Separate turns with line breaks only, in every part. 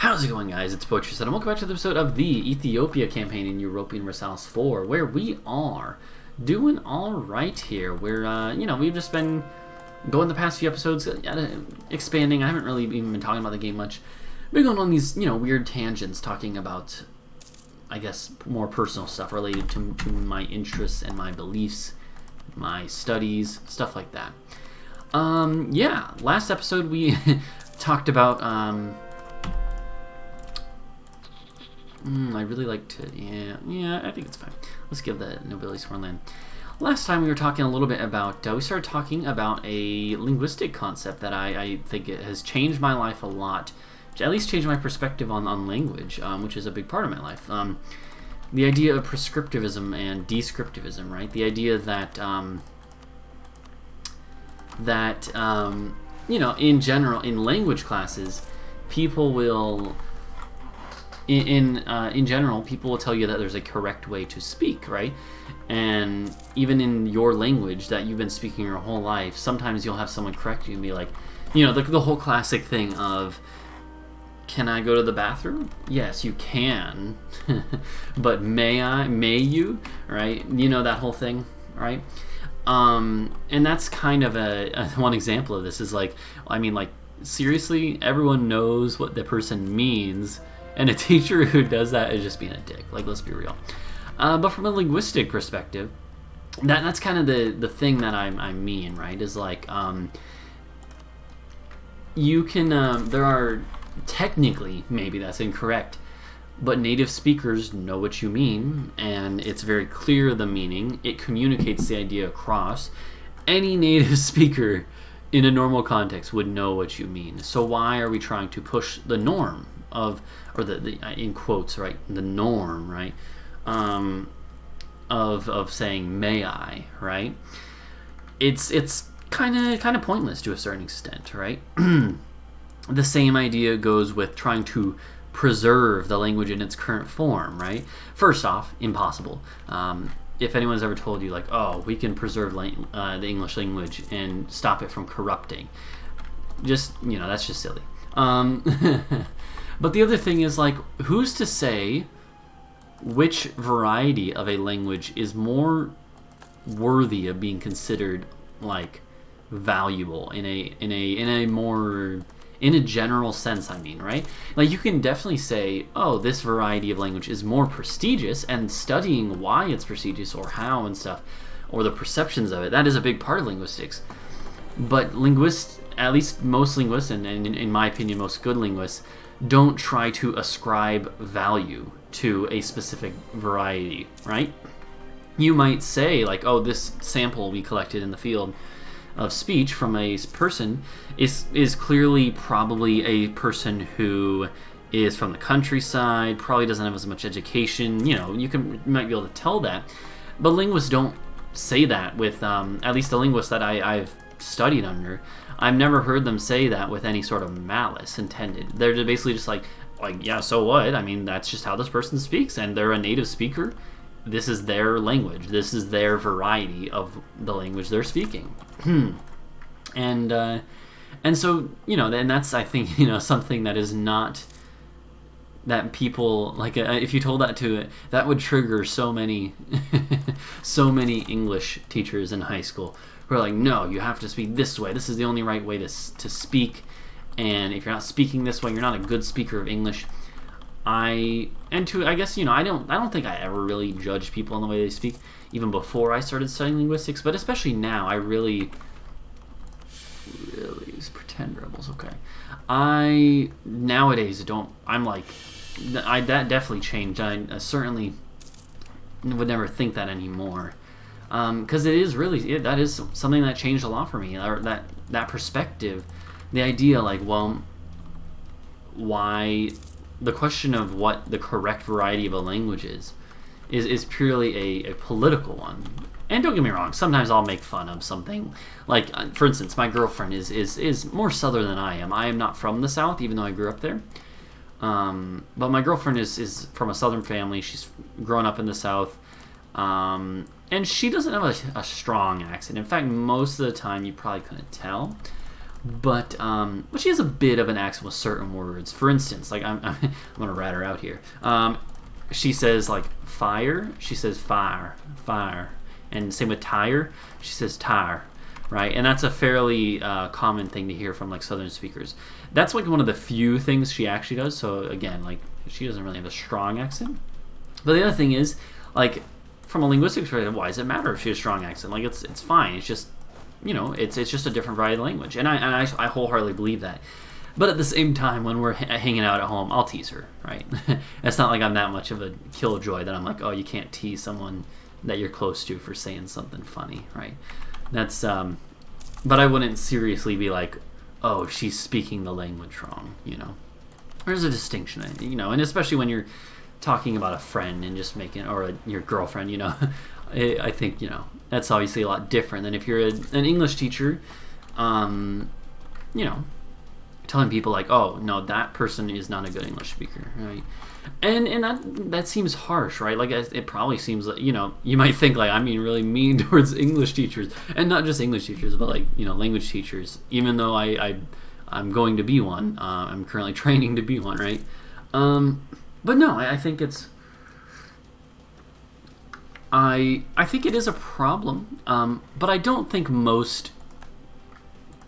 How's it going, guys? It's Prester and welcome back to the episode of the Ethiopia campaign in European Universalis 4, where we are doing all right here. We're, we've just been going the past few episodes, expanding. I haven't really even been talking about the game much. We're going on these, weird tangents, talking about, I guess, more personal stuff related to my interests and my beliefs, my studies, stuff like that. Last episode we talked about, I'd really like to, I think it's fine. Let's give the nobility sworn land. Last time we were talking a little bit about, we started talking about a linguistic concept that I think it has changed my life a lot, at least changed my perspective on language, which is a big part of my life. The idea of prescriptivism and descriptivism, right? The idea that, in general, in language classes, people will... In general, people will tell you that there's a correct way to speak, right? And even in your language that you've been speaking your whole life, sometimes you'll have someone correct you and be like, the whole classic thing of, can I go to the bathroom? Yes, you can. But may you? Right? That whole thing, right? And that's kind of a one example of this is seriously, everyone knows what the person means. And a teacher who does that is just being a dick. Let's be real. But from a linguistic perspective, that's kind of the thing that I mean, right? Is you can, there are, technically, maybe that's incorrect, but native speakers know what you mean, and it's very clear the meaning. It communicates the idea across. Any native speaker in a normal context would know what you mean. So why are we trying to push the norm of, or the in quotes, right, the norm, right, of saying may I, right? It's kind of pointless to a certain extent, right? The same idea goes with trying to preserve the language in its current form, right? First off, impossible. If anyone's ever told you we can preserve the English language and stop it from corrupting, just that's just silly. But the other thing is, who's to say which variety of a language is more worthy of being considered valuable in a general sense, I mean, right? You can definitely say, oh, this variety of language is more prestigious, and studying why it's prestigious or how and stuff, or the perceptions of it, that is a big part of linguistics. But linguists, at least most linguists, and in my opinion most good linguists, don't try to ascribe value to a specific variety, right? You might say, oh, this sample we collected in the field of speech from a person is clearly probably a person who is from the countryside, probably doesn't have as much education. You might be able to tell that. But linguists don't say that with, at least the linguists that I've studied under, I've never heard them say that with any sort of malice intended. They're basically just yeah, so what? I mean, that's just how this person speaks, and they're a native speaker. This is their language. This is their variety of the language they're speaking. And so, and that's, I think, something that is not, that people, if you told that to it, that would trigger so many, so many English teachers in high school who are no, you have to speak this way. This is the only right way to speak. And if you're not speaking this way, you're not a good speaker of English. I guess, I don't think I ever really judged people on the way they speak, even before I started studying linguistics, but especially now, I really pretend rebels, okay. I, nowadays, that definitely changed. I certainly would never think that anymore. Because it is really, that is something that changed a lot for me, or that perspective, the idea, why, the question of what the correct variety of a language is purely a political one. And don't get me wrong, sometimes I'll make fun of something, for instance, my girlfriend is more southern than I am. I am not from the South, even though I grew up there. But my girlfriend is from a southern family. She's grown up in the South. And she doesn't have a strong accent. In fact, most of the time you probably couldn't tell. But she has a bit of an accent with certain words. For instance, like I'm gonna rat her out here. She says like fire, she says fire, fire, and same with tire, she says tire, right? And that's a fairly common thing to hear from like Southern speakers. That's like one of the few things she actually does. So again, like she doesn't really have a strong accent. But the other thing is, like from a linguistic perspective, why does it matter if she has a strong accent? Like it's fine. It's just it's just a different variety of language, and I wholeheartedly believe that. But at the same time, when we're hanging out at home, I'll tease her, right? It's not like I'm that much of a killjoy that I'm like, oh, you can't tease someone that you're close to for saying something funny, right? That's but I wouldn't seriously be like, oh, she's speaking the language wrong, There's a distinction, and especially when you're talking about a friend and just making, or your girlfriend, I think, that's obviously a lot different than if you're an English teacher, telling people like, oh no, that person is not a good English speaker, right? And that seems harsh, right? Like it probably seems like, you might think like I'm being really mean towards English teachers, and not just English teachers, but like language teachers. Even though I'm going to be one, I'm currently training to be one, right? But no, I think it's. I think it is a problem, but I don't think most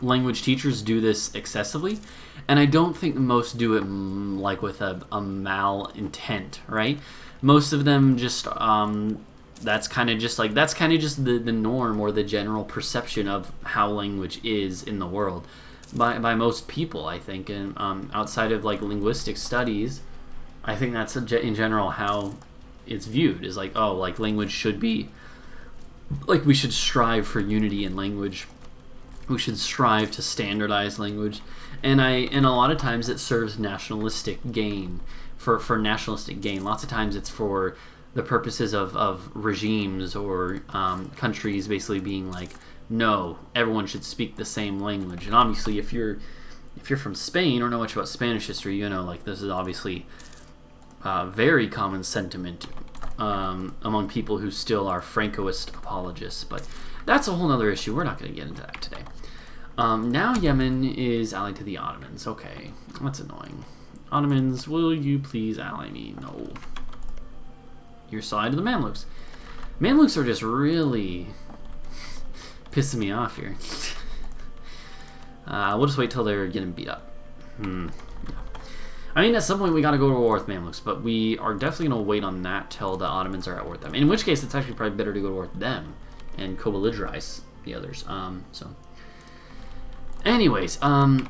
language teachers do this excessively, and I don't think most do it like with a malintent, right? Most of them just that's kind of just the norm or the general perception of how language is in the world by most people, I think, and outside of like linguistic studies, I think that's in general how it's viewed, is like, oh, like language should be like, we should strive for unity in language. We should strive to standardize language, and a lot of times it serves nationalistic gain, for nationalistic gain. Lots of times it's for the purposes of regimes or countries basically being like, no, everyone should speak the same language. And obviously, if you're from Spain or know much about Spanish history, like this is obviously very common sentiment among people who still are Francoist apologists, but that's a whole other issue. We're not going to get into that today. Now Yemen is allied to the Ottomans. Okay, that's annoying. Ottomans, will you please ally me? No. Your side of the Mamluks. Mamluks are just really pissing me off here. We'll just wait till they're getting beat up. I mean, at some point we gotta go to war with Mamluks, but we are definitely gonna wait on that till the Ottomans are at war with them. In which case, it's actually probably better to go to war with them and co-belligerize the others. Anyways, but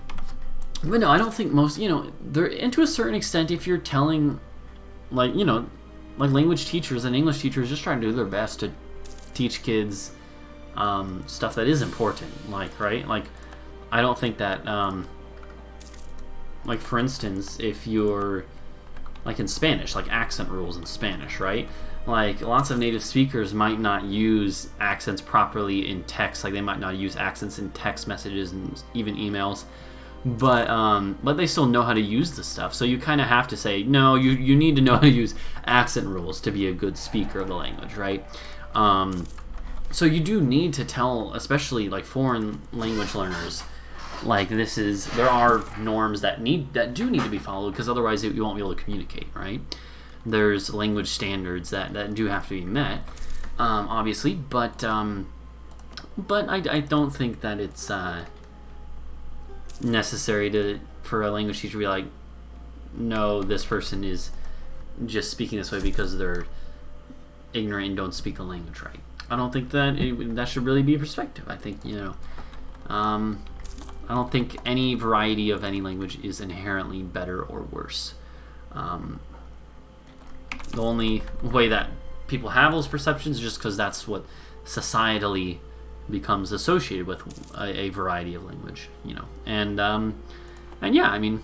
no, I don't think most, they're, and to a certain extent, if you're telling, like language teachers and English teachers just trying to do their best to teach kids stuff that is important, right? Like, I don't think that, like, for instance, if you're, like in Spanish, like accent rules in Spanish, right? Like, lots of native speakers might not use accents properly in text. Like, they might not use accents in text messages and even emails. But they still know how to use the stuff. So you kind of have to say, no, you need to know how to use accent rules to be a good speaker of the language, right? So you do need to tell, especially, like, foreign language learners, like, there are norms that do need to be followed, because otherwise you won't be able to communicate, right? There's language standards that do have to be met, obviously, but I don't think that it's necessary for a language teacher to be like, no, this person is just speaking this way because they're ignorant and don't speak the language right. I don't think that should really be a perspective. I think, I don't think any variety of any language is inherently better or worse. The only way that people have those perceptions is just because that's what societally becomes associated with a variety of language, and yeah, I mean,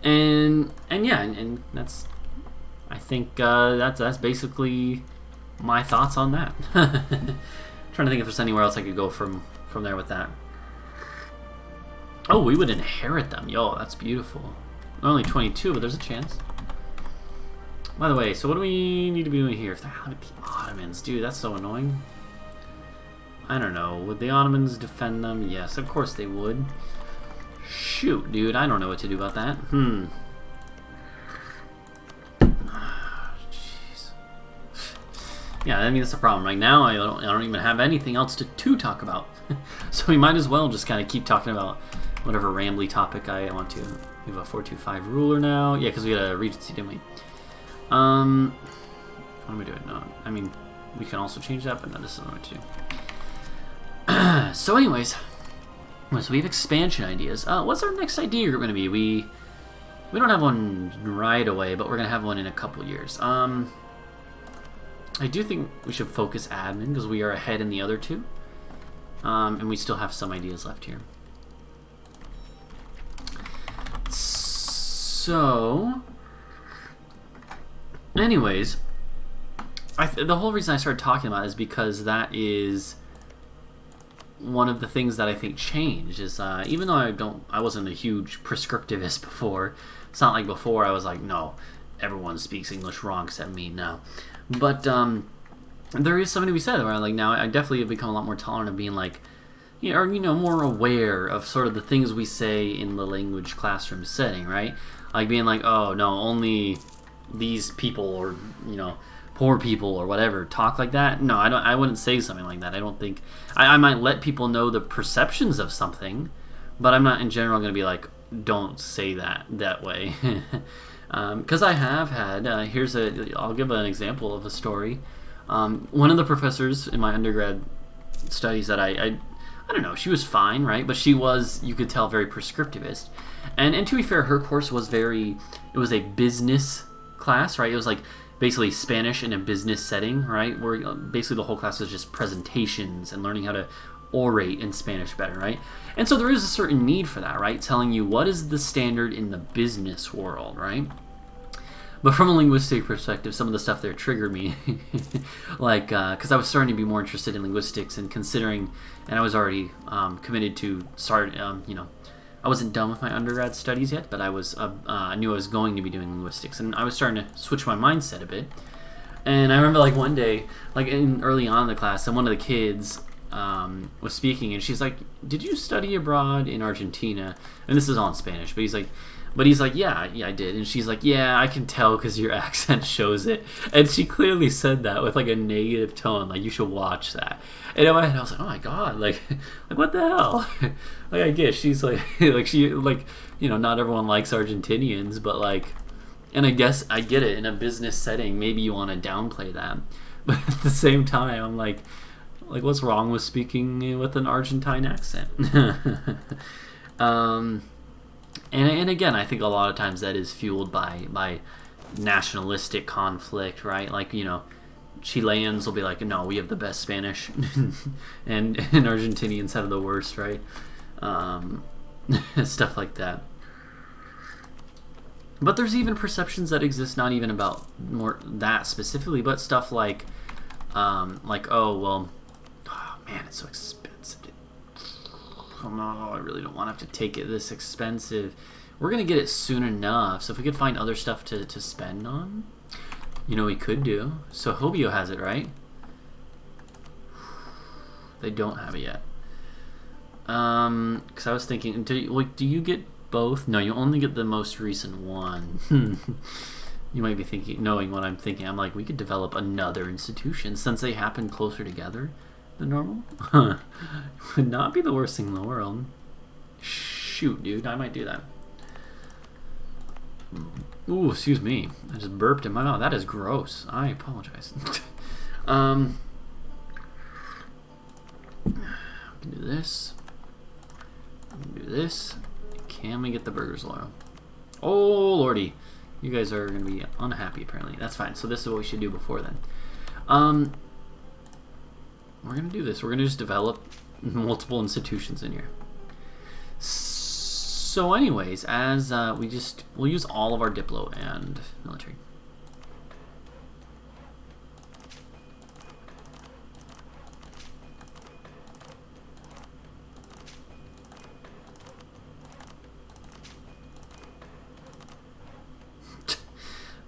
and yeah, and that's, I think that's basically my thoughts on that. Trying to think if there's anywhere else I could go from there with that. Oh, we would inherit them. Yo, that's beautiful. Only 22, but there's a chance. By the way, so what do we need to be doing here? If they're out of the Ottomans, dude, that's so annoying. I don't know. Would the Ottomans defend them? Yes, of course they would. Shoot, dude. I don't know what to do about that. Jeez. Yeah, I mean, that's the problem. Right now, I don't even have anything else to talk about. So we might as well just kind of keep talking about whatever rambly topic I want to. We have a 425 ruler now. Yeah, because we got a regency, didn't we? What am I doing? No, I mean, we can also change that, but no, this is what to do. So anyways, so we have expansion ideas. What's our next idea going to be? We don't have one right away, but we're going to have one in a couple years. I do think we should focus admin because we are ahead in the other two. And we still have some ideas left here. So, anyways, the whole reason I started talking about it is because that is one of the things that I think changed. Is even though I wasn't a huge prescriptivist before. It's not like before I was like, no, everyone speaks English wrong except me now. But there is something to be said where like now I definitely have become a lot more tolerant of being like, or more aware of sort of the things we say in the language classroom setting, right? Like being like, oh no, only these people or poor people or whatever talk like that. No, I wouldn't say something like that. I don't think I might let people know the perceptions of something, but I'm not in general going to be like, don't say that way. Because I have had I'll give an example of a story. One of the professors in my undergrad studies that I don't know, she was fine, right? But she was, you could tell, very prescriptivist. And to be fair, her course was it was a business class, right? It was like basically Spanish in a business setting, right? Where basically the whole class was just presentations and learning how to orate in Spanish better, right? And so there is a certain need for that, right? Telling you what is the standard in the business world, right? But from a linguistic perspective, some of the stuff there triggered me. Like, because I was starting to be more interested in linguistics and considering, and I was already committed to start, I wasn't done with my undergrad studies yet, but I knew I was going to be doing linguistics, and I was starting to switch my mindset a bit. And I remember like one day, like early on in the class, and one of the kids was speaking, and she's like, "Did you study abroad in Argentina?" And this is all in Spanish, but he's like, yeah, I did. And she's like, yeah, I can tell because your accent shows it. And she clearly said that with like a negative tone, like you should watch that. And in my head, I was like, oh my god, like what the hell? Like I guess she's like, not everyone likes Argentinians, but like, and I guess I get it in a business setting. Maybe you want to downplay that, but at the same time, I'm like what's wrong with speaking with an Argentine accent? And again, I think a lot of times that is fueled by nationalistic conflict, right? Like, Chileans will be like, no, we have the best Spanish, and Argentinians have the worst, right? Stuff like that. But there's even perceptions that exist, not even about more that specifically, but stuff like, oh man, it's so expensive. Oh no, I really don't want to have to take it this expensive. We're going to get it soon enough, so if we could find other stuff to spend on, we could do. So Hobio has it, right? They don't have it yet. Because I was thinking, do you get both? No, you only get the most recent one. You might be knowing what I'm thinking. I'm like, we could develop another institution since they happen closer together than normal. Would not be the worst thing in the world. Shoot, dude, I might do that. Ooh, excuse me. I just burped in my mouth. That is gross. I apologize. We can do this. We can do this. Can we get the burgers loyal? Oh, lordy. You guys are going to be unhappy, apparently. That's fine. So this is what we should do before then. We're going to do this. We're going to just develop multiple institutions in here. So anyways, as we'll use all of our Diplo and military.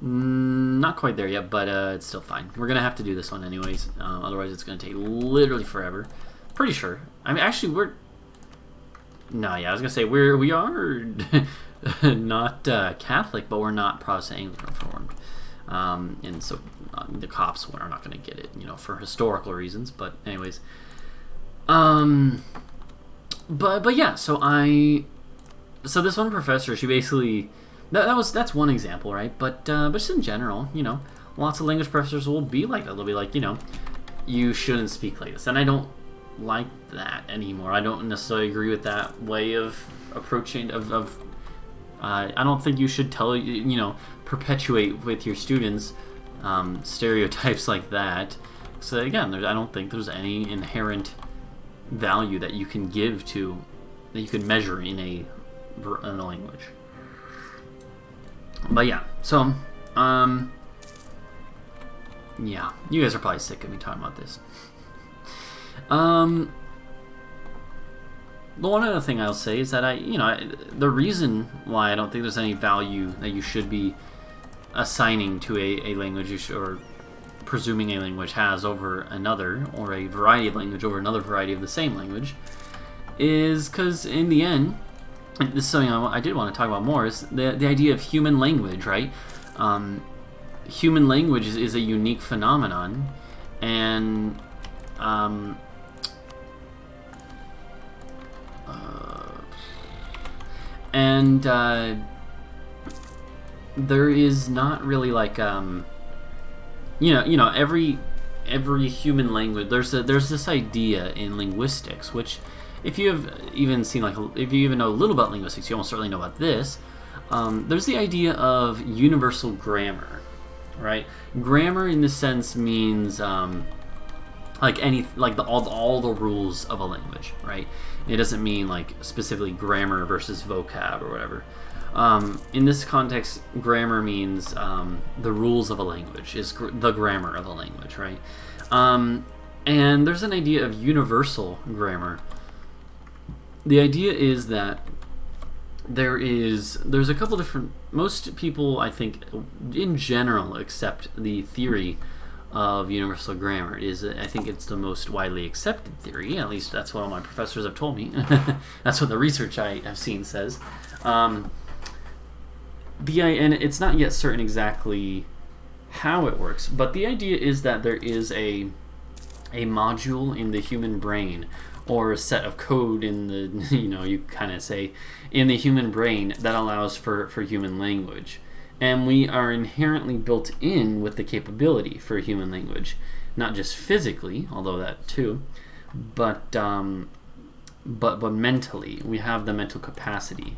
Not quite there yet, but it's still fine. We're going to have to do this one anyways. Otherwise, it's going to take literally forever. Pretty sure. I mean, actually, we're... No, yeah, I was going to say, we are not Catholic, but we're not Protestant Anglican Reformed. And so the cops are not going to get it, for historical reasons. But anyways, but yeah. So this one professor, she basically that's one example, right? But just in general, lots of language professors will be like that. They'll be like, you shouldn't speak like this, and I don't like that anymore. I don't necessarily agree with that way of approaching I don't think you should perpetuate with your students stereotypes like that. So again, I don't think there's any inherent value that you can give to, that you can measure in a language. But yeah, so yeah, you guys are probably sick of me talking about this. The one other thing I'll say is that the reason why I don't think there's any value that you should be assigning to a language or presuming a language has over another, or a variety of language over another variety of the same language, is because in the end, and this is something I did want to talk about more, is the idea of human language, right? Human language is a unique phenomenon, and there is not really like every human language, there's this idea in linguistics, which if you have even seen, if you even know a little about linguistics, you almost certainly know about this. There's the idea of universal grammar, right? Grammar in this sense means all the rules of a language, right? It doesn't mean specifically grammar versus vocab or whatever. In this context, grammar means the rules of a language, is the grammar of a language, right? And there's an idea of universal grammar. The idea is that there's a couple different... Most people, I think, in general, accept the theory of universal grammar. I think it's the most widely accepted theory. At least that's what all my professors have told me. That's what the research I have seen says. And it's not yet certain exactly how it works, but the idea is that there is a module in the human brain, or a set of code in the, you kind of say, in the human brain that allows for human language. And we are inherently built in with the capability for human language, not just physically, although that too, but mentally. We have the mental capacity.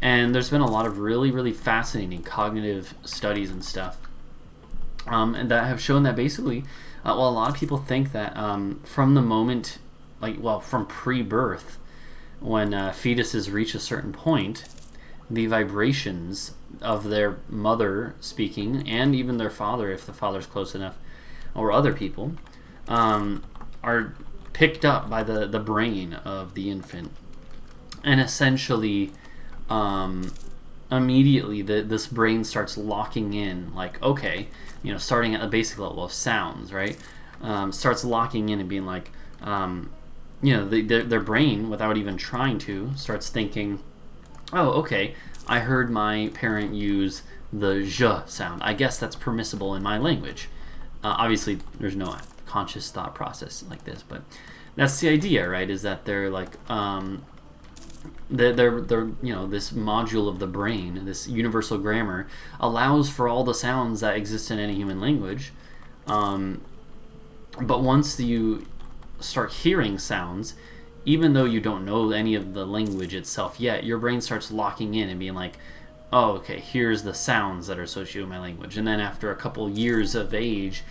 And there's been a lot of really, really fascinating cognitive studies and stuff, and that have shown that basically, a lot of people think that from the moment, from pre-birth, when fetuses reach a certain point, the vibrations of their mother speaking, and even their father, if the father's close enough, or other people, are picked up by the brain of the infant. And essentially, immediately this brain starts locking in, starting at the basic level of sounds, right? Starts locking in and being their brain, without even trying to, starts thinking, oh, okay, I heard my parent use the zh sound. I guess that's permissible in my language. Obviously, there's no conscious thought process like this, but that's the idea, right? Is that they're this module of the brain, this universal grammar, allows for all the sounds that exist in any human language. But once you start hearing sounds, even though you don't know any of the language itself yet, your brain starts locking in and being like, oh, okay, here's the sounds that are associated with my language. And then after a couple years of age,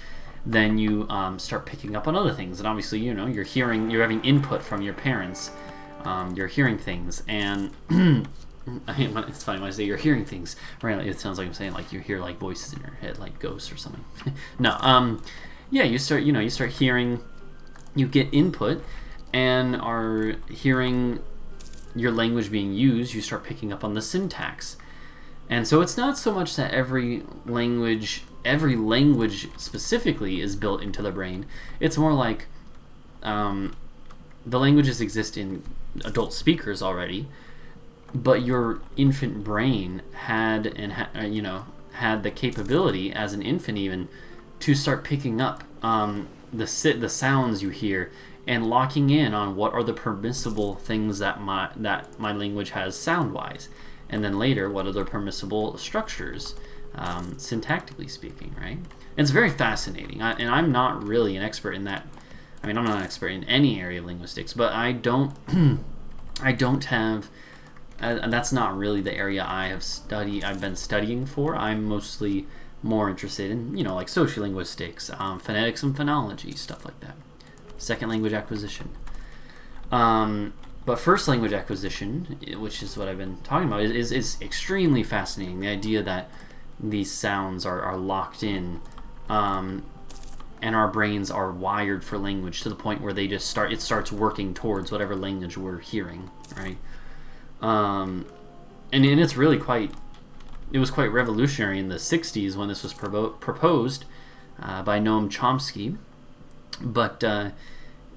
then you start picking up on other things. And obviously, you're having input from your parents. You're hearing things, and it's funny when I say you're hearing things, right? It sounds like I'm saying you hear voices in your head, like ghosts or something. No, you start hearing, you get input, and are hearing your language being used. You start picking up on the syntax, and so it's not so much that every language specifically is built into the brain. It's more the languages exist in adult speakers already, but your infant brain had had the capability as an infant even to start picking up the sounds you hear and locking in on what are the permissible things that my language has sound wise, and then later what are the permissible structures syntactically speaking, right? And it's very fascinating, and I'm not really an expert in that. I mean, I'm not an expert in any area of linguistics, but I don't have, and that's not really the area I've been studying for. I'm mostly more interested in, like sociolinguistics, phonetics and phonology, stuff like that. Second language acquisition. But first language acquisition, which is what I've been talking about, is extremely fascinating. The idea that these sounds are locked in, and our brains are wired for language to the point where it starts working towards whatever language we're hearing, right? And it's really it was quite revolutionary in the 60s when this was proposed by Noam Chomsky, but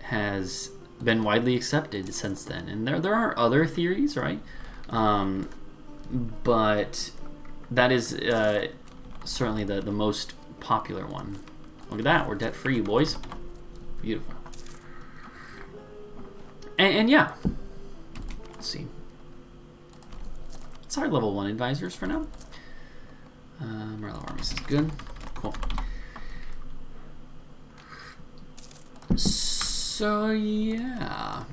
has been widely accepted since then. And there are other theories, right? But that is certainly the most popular one. Look at that, we're debt-free, boys. Beautiful. And yeah, let's see. It's our level 1 advisors for now. Morello Armies is good. Cool. So yeah.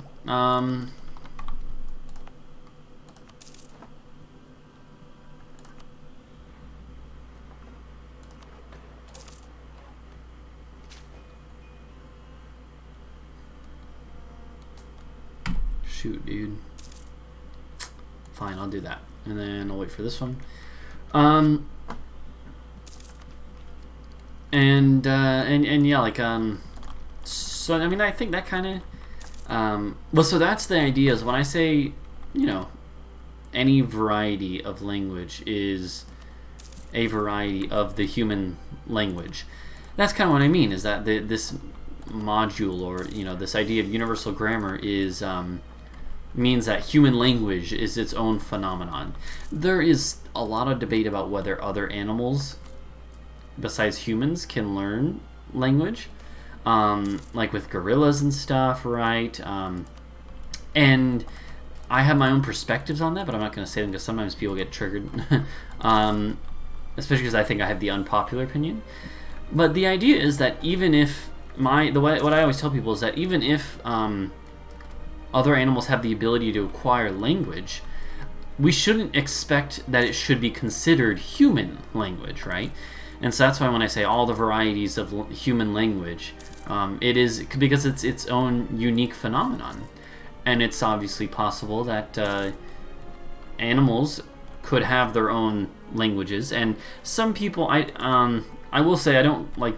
Shoot, dude. Fine, I'll do that. And then I'll wait for this one. And yeah, like, so, I mean, I think that kind of, well, so that's the idea, is when I say, any variety of language is a variety of the human language. That's kind of what I mean, is that this module, or, this idea of universal grammar is, means that human language is its own phenomenon. There is a lot of debate about whether other animals besides humans can learn language, like with gorillas and stuff, right? And I have my own perspectives on that, but I'm not going to say them because sometimes people get triggered, especially because I think I have the unpopular opinion. But the idea is that even if what I always tell people is that even if other animals have the ability to acquire language, we shouldn't expect that it should be considered human language, right? And so that's why when I say all the varieties of human language, it is because it's its own unique phenomenon. And it's obviously possible that animals could have their own languages, and some people, I will say, I don't like,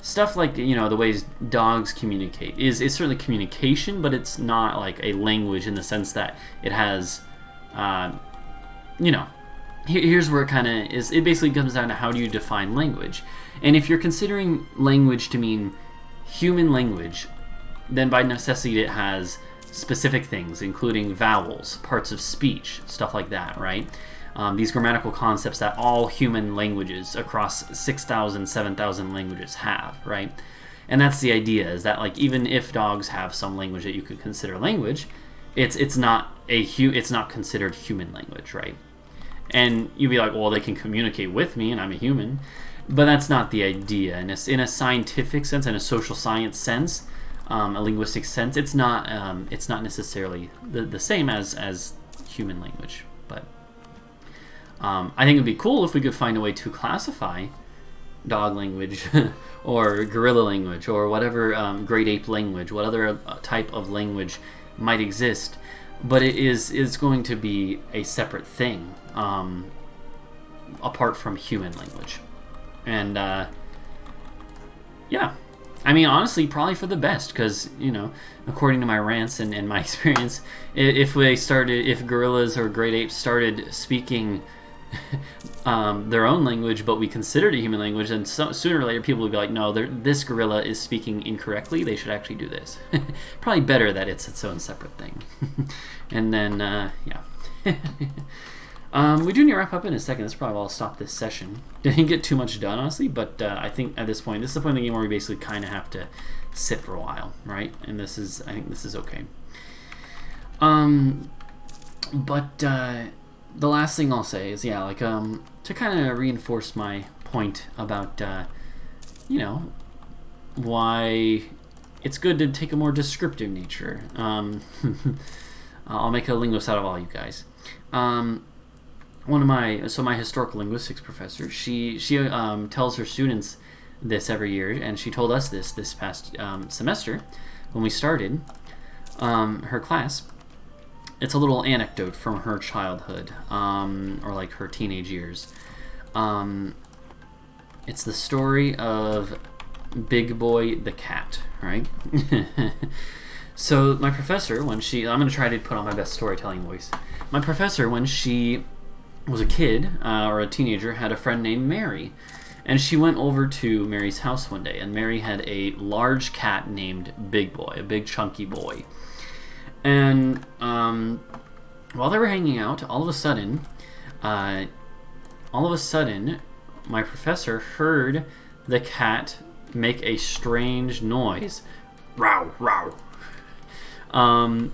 stuff like, the ways dogs communicate is certainly communication, but it's not like a language in the sense that it has, here's where it kind of is. It basically comes down to how do you define language. And if you're considering language to mean human language, then by necessity it has specific things, including vowels, parts of speech, stuff like that, right? These grammatical concepts that all human languages across 6,000, 7,000 languages have, right? And that's the idea, is that, like, even if dogs have some language that you could consider language, it's not considered human language, right? And you'd be like, well, they can communicate with me, and I'm a human, but that's not the idea. In a scientific sense, in a social science sense, a linguistic sense, it's not necessarily the same as human language, but. I think it would be cool if we could find a way to classify dog language or gorilla language or whatever great ape language, what other type of language might exist, but it's going to be a separate thing apart from human language. And yeah, I mean, honestly, probably for the best, because, according to my rants and my experience, if gorillas or great apes started speaking their own language, but we consider it a human language, and sooner or later people will be like, no, this gorilla is speaking incorrectly, they should actually do this. Probably better that it's its own separate thing. And then, yeah. We do need to wrap up in a second. That's probably where I'll stop this session. Didn't get too much done, honestly, but I think at this point, this is the point of the game where we basically kind of have to sit for a while, right? And I think this is okay. But the last thing I'll say is, yeah, like, to kind of reinforce my point about, you know, why it's good to take a more descriptive nature. I'll make a linguist out of all you guys. My historical linguistics professor, she tells her students this every year, and she told us this past semester when we started her class. It's a little anecdote from her childhood, or like her teenage years. It's the story of Big Boy the cat, right? So my professor, I'm going to try to put on my best storytelling voice. My professor, when she was a kid or a teenager, had a friend named Mary. And she went over to Mary's house one day, and Mary had a large cat named Big Boy, a big chunky boy. And while they were hanging out, all of a sudden, my professor heard the cat make a strange noise. Row, row. And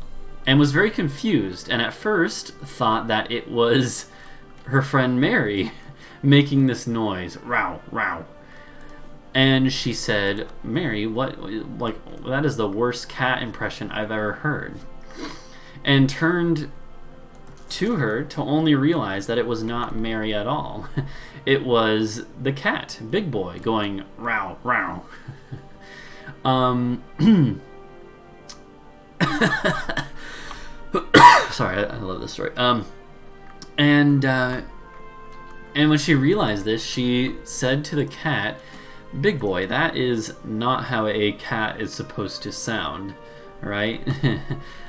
was very confused, and at first thought that it was her friend Mary making this noise. Row, row. And she said, Mary, that is the worst cat impression I've ever heard. And turned to her to only realize that it was not Mary at all. It was the cat, Big Boy, going row, row. Sorry, I love this story. And when she realized this, she said to the cat, Big Boy, that is not how a cat is supposed to sound, right?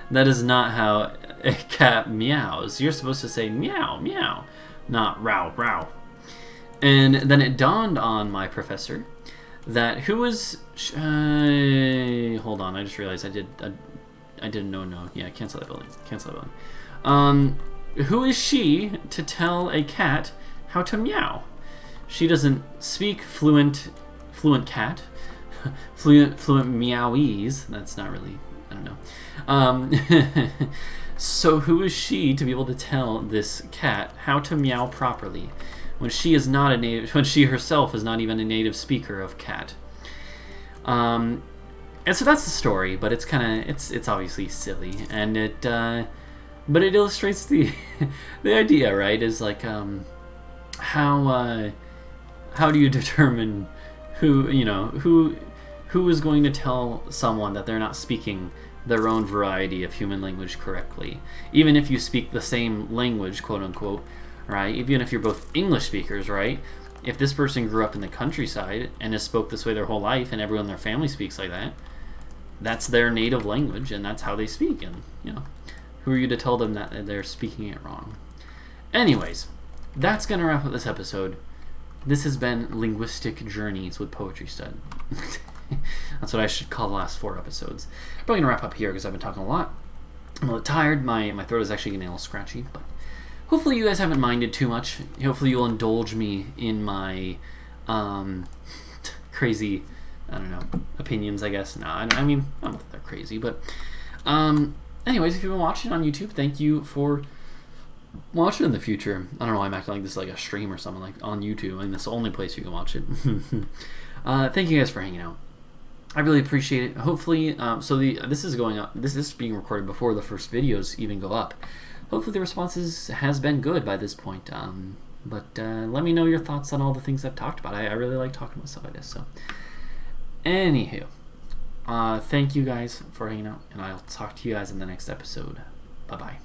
That is not how a cat meows. You're supposed to say meow, meow, not row, row. And then it dawned on my professor that hold on, I just realized I did no. Yeah, cancel that building. Who is she to tell a cat how to meow? She doesn't speak fluent cat, fluent meowese. That's not really, I don't know. So who is she to be able to tell this cat how to meow properly when she herself is not even a native speaker of cat? And so that's the story, but it's it's obviously silly, and but it illustrates the idea, right? Is like how do you determine who is going to tell someone that they're not speaking their own variety of human language correctly, even if you speak the same language, quote unquote, right? Even if you're both English speakers, right? If this person grew up in the countryside and has spoke this way their whole life, and everyone in their family speaks like that, that's their native language, and that's how they speak. And who are you to tell them that they're speaking it wrong? Anyways, that's gonna wrap up this episode. This has been Linguistic Journeys with Poetry Stud. That's what I should call the last 4 episodes. I'm probably gonna wrap up here because I've been talking a lot. I'm a little tired. My throat is actually getting a little scratchy, but hopefully you guys haven't minded too much. Hopefully you'll indulge me in my crazy, I don't know, opinions, I guess. No, I mean, I don't know if they're crazy, but anyways, if you've been watching on YouTube, thank you for watching in the future. I don't know why I'm acting like this is like a stream or something, like on YouTube. I mean, that's the only place you can watch it. Thank you guys for hanging out. I really appreciate it. Hopefully, this is going up. This is being recorded before the first videos even go up. Hopefully the responses has been good by this point. But let me know your thoughts on all the things I've talked about. I really like talking about stuff like this. So, anywho, thank you guys for hanging out, and I'll talk to you guys in the next episode. Bye-bye.